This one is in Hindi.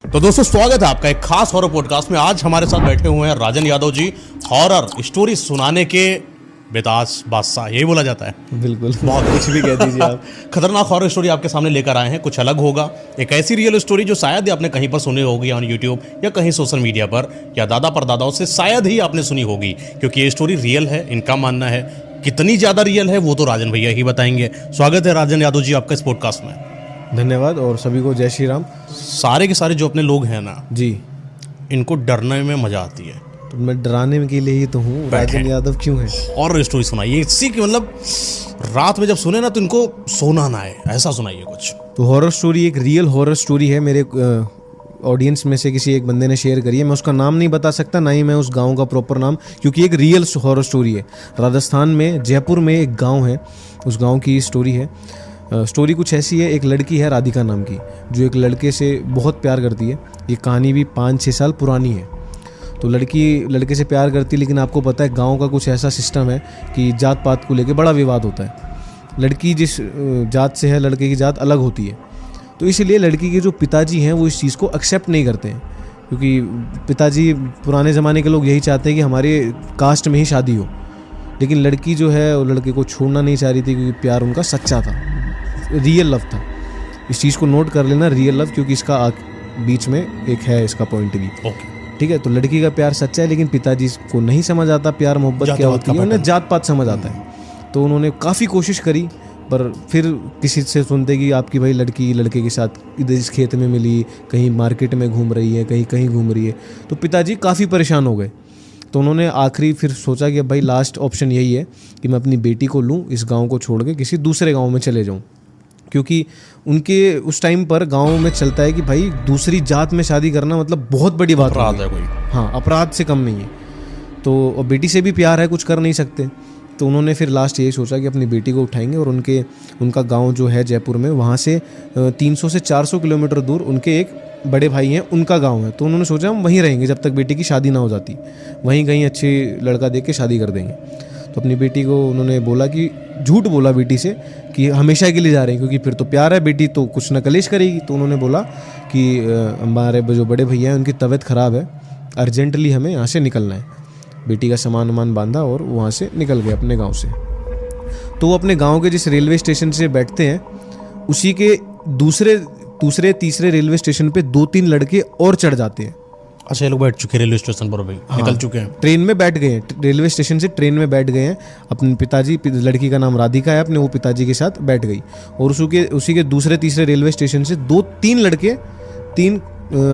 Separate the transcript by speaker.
Speaker 1: तो दोस्तों स्वागत है आपका एक खास हॉरर पॉडकास्ट में। आज हमारे साथ बैठे हुए हैं राजन यादव जी, हॉरर स्टोरी सुनाने के बेताज बादशाह, यही बोला जाता है।
Speaker 2: बिल्कुल,
Speaker 1: बहुत
Speaker 2: कुछ भी कह दीजिए आप।
Speaker 1: खतरनाक हॉरर स्टोरी आपके सामने लेकर आए हैं। कुछ अलग होगा, एक ऐसी रियल स्टोरी जो शायद ही आपने कहीं पर सुनी होगी ऑन यूट्यूब या कहीं सोशल मीडिया पर, या दादा परदादाओं से शायद ही आपने सुनी होगी, क्योंकि ये स्टोरी रियल है, इनका मानना है। कितनी ज़्यादा रियल है वो तो राजन भैया ही बताएंगे। स्वागत है राजन यादव जी आपका इस पॉडकास्ट में।
Speaker 2: धन्यवाद और सभी को जय श्री राम।
Speaker 1: सारे के सारे जो अपने लोग हैं ना
Speaker 2: जी,
Speaker 1: इनको डरने में मज़ा आती है,
Speaker 2: तो मैं डराने के लिए ही तो हूँ। राजन यादव क्यों है?
Speaker 1: और स्टोरी सुनाइए इसी की, मतलब रात में जब सुने ना तो इनको सोना ना आए, ऐसा सुनाइए कुछ।
Speaker 2: तो हॉरर स्टोरी एक रियल हॉरर स्टोरी है, मेरे ऑडियंस में से किसी एक बंदे ने शेयर करी है। मैं उसका नाम नहीं बता सकता, ना ही मैं उस गांव का प्रॉपर नाम, क्योंकि एक रियल हॉरर स्टोरी है। राजस्थान में जयपुर में एक गांव है, उस गांव की स्टोरी है। स्टोरी कुछ ऐसी है, एक लड़की है राधिका नाम की, जो एक लड़के से बहुत प्यार करती है। ये कहानी भी 5-6 साल पुरानी है। तो लड़की लड़के से प्यार करती है, लेकिन आपको पता है गांव का कुछ ऐसा सिस्टम है कि जात पात को लेके बड़ा विवाद होता है। लड़की जिस जात से है, लड़के की जात अलग होती है। तो इसीलिए लड़की के जो पिताजी हैं वो इस चीज़ को एक्सेप्ट नहीं करते हैं, क्योंकि पिताजी पुराने ज़माने के लोग यही चाहते हैं कि हमारे कास्ट में ही शादी हो। लेकिन लड़की जो है वो लड़के को छोड़ना नहीं चाह रही थी, क्योंकि प्यार उनका सच्चा था, रियल लव था। इस चीज़ को नोट कर लेना, रियल लव, क्योंकि इसका बीच में एक है इसका पॉइंट भी। ठीक है, तो लड़की का प्यार सच्चा है, लेकिन पिताजी को नहीं समझ आता प्यार मोहब्बत क्या होती है, उन्हें जात पात समझ आता है। तो उन्होंने काफ़ी कोशिश करी, पर फिर किसी से सुनते कि आपकी भाई लड़की लड़के के साथ इधर इस खेत में मिली, कहीं मार्केट में घूम रही है, कहीं कहीं घूम रही है। तो पिताजी काफ़ी परेशान हो गए। तो उन्होंने आखिरी फिर सोचा कि अब भाई लास्ट ऑप्शन यही है कि मैं अपनी बेटी को लूँ, इस गाँव को छोड़ के किसी दूसरे गाँव में चले जाऊँ, क्योंकि उनके उस टाइम पर गाँव में चलता है कि भाई दूसरी जात में शादी करना मतलब बहुत बड़ी बात
Speaker 1: अपराध है कोई।
Speaker 2: हाँ, अपराध से कम नहीं है। तो और बेटी से भी प्यार है, कुछ कर नहीं सकते। तो उन्होंने फिर लास्ट यही सोचा कि अपनी बेटी को उठाएंगे और उनका गांव जो है जयपुर में, वहाँ से 300 से 400 किलोमीटर दूर उनके एक बड़े भाई हैं, उनका गांव है। तो उन्होंने सोचा हम वहीं रहेंगे जब तक बेटी की शादी ना हो जाती, वहीं कहीं अच्छी लड़का देख के शादी कर देंगे। तो अपनी बेटी को उन्होंने बोला कि झूठ बोला बेटी से कि हमेशा के लिए जा रहे हैं, क्योंकि फिर तो प्यार है, बेटी तो कुछ न कलेश करेगी। तो उन्होंने बोला कि हमारे जो बड़े भैया हैं उनकी तबीयत ख़राब है, अर्जेंटली हमें यहाँ से निकलना है। बेटी का सामान वामान बांधा और वहाँ से निकल गए अपने गांव से। तो वो अपने गांव के जिस रेलवे स्टेशन से बैठते हैं, उसी के दूसरे तीसरे रेलवे स्टेशन पे 2-3 लड़के और चढ़ जाते हैं।
Speaker 1: अच्छा, ये लोग बैठ चुके हैं रेलवे स्टेशन पर भाई? हाँ, निकल चुके हैं,
Speaker 2: ट्रेन में बैठ गए हैं, रेलवे स्टेशन से ट्रेन में बैठ गए हैं। अपने पिताजी, लड़की का नाम राधिका है, अपने वो पिताजी के साथ बैठ गई। और उसी के दूसरे तीसरे रेलवे स्टेशन से 2-3 लड़के, 3